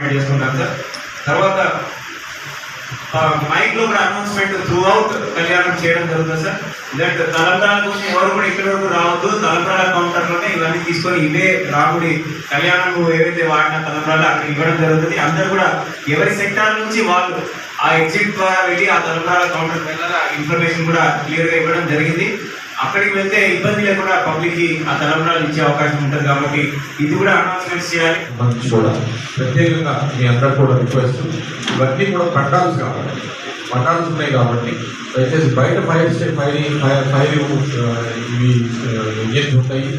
Allotment చేసుకుంటాం sir. తర్వాత mic లో కూడా అనౌన్స్మెంట్ త్రూ అవుట్ కళ్యాణం చేయడం జరుగుతుంది సార్. దట్ తలంబ్రాల కోసం ఎవరు కూడా ఇక్కడి వరకు రావద్దు, తలంబ్రాల కౌంటర్లోనే ఇవన్నీ తీసుకొని ఇవే రాముడి కళ్యాణం ఏవైతే వాడిన తలంబ్రాలు అక్కడ ఇవ్వడం జరుగుతుంది. అందరూ కూడా ఎవరి సెక్టార్ నుంచి వాళ్ళు ఆ ఎగ్జిట్ ద్వారా వెళ్ళి ఆ తలంబ్రాల కౌంటర్ వెళ్ళాలి, ఇన్ఫర్మేషన్ కూడా క్లియర్గా ఇవ్వడం జరిగింది. అక్కడికి వెళ్తే ఇబ్బంది లేకుండా పబ్లిక్ కి ఆ తలంబ్రాలు ఇచ్చే అవకాశం ఉంటుంది కాబట్టి ఇది కూడా అనౌన్స్మెంట్స్ చేయాలి. మంచి కూడా ప్రత్యేకంగా మీ అందరూ కూడా రిక్వెస్ట్, ఇవన్నీ కూడా పండాల్సి కావాలి, పండాల్సి ఉన్నాయి కాబట్టి దయచేసి బయట ఫైర్ ఇవి ఇంజన్స్ ఉంటాయి,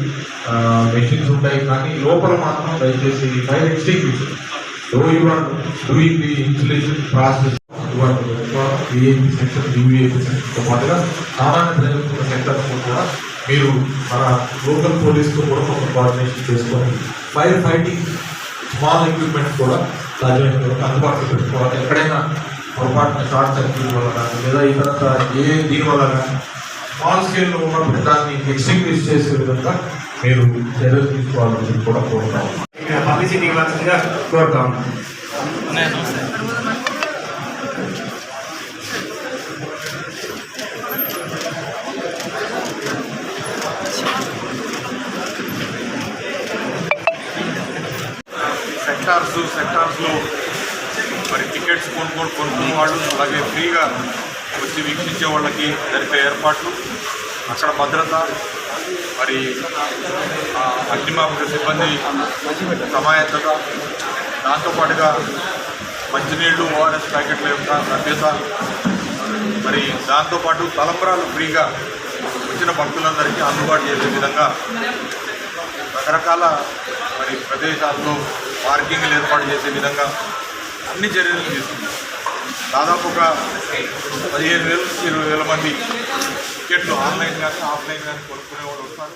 మెషిన్స్ ఉంటాయి, కానీ లోపల మాత్రం దయచేసి fire extinguisher doing the insulation process VIP section, UAP సెక్షన్తో పాటుగా సామాన్య ప్రజలకు సెక్టర్స్తో కూడా మీరు మన లోకల్ పోలీస్తో కూడా ఒక కోఆర్డినేషన్ చేసుకొని ఫైర్ ఫైటింగ్ స్మాల్ ఎక్విప్మెంట్స్ కూడా సాధ్యమైన వరకు అందుబాటులో పెట్టుకోవాలి. ఎక్కడైనా పొరపాటున షార్ట్ సర్క్యూట్ వల్ల కానీ లేదా ఇతర దీనివల్ల కానీ స్మాల్ స్కేల్లో ఉన్నప్పుడు దాన్ని ఎక్స్టింగ్విష్ చేసే విధంగా మీరు చర్యలు తీసుకోవాలని కూడా కోరుతాం. పబ్లిసిటీ ఇవ్వాల్సిందిగా కోరుతా ఉన్నాం. సెక్టార్స్లో మరి టికెట్స్ కొనుక్కునే వాళ్ళు, అలాగే ఫ్రీగా వచ్చి వీక్షించే వాళ్ళకి జరిపే ఏర్పాట్లు, అక్కడ భద్రత, మరి అగ్నిమాపక సిబ్బంది సమాయత్తత, దాంతోపాటుగా మంచినీళ్ళు, ఓఆర్ఎస్ ప్యాకెట్ల యొక్క లభ్యత, మరి దాంతోపాటు తలంబ్రాలు ఫ్రీగా వచ్చిన భక్తులందరికీ అందుబాటు చేసే విధంగా రకరకాల మరి ప్రదేశాల్లో పార్కింగ్లు ఏర్పాటు చేసే విధంగా అన్ని చర్యలు తీసుకుంటాం. దాదాపు ఒక 15,000 నుంచి 20,000 మంది టికెట్లు ఆన్లైన్ కానీ ఆఫ్లైన్ కానీ కొనుక్కునే వాళ్ళు వస్తారు.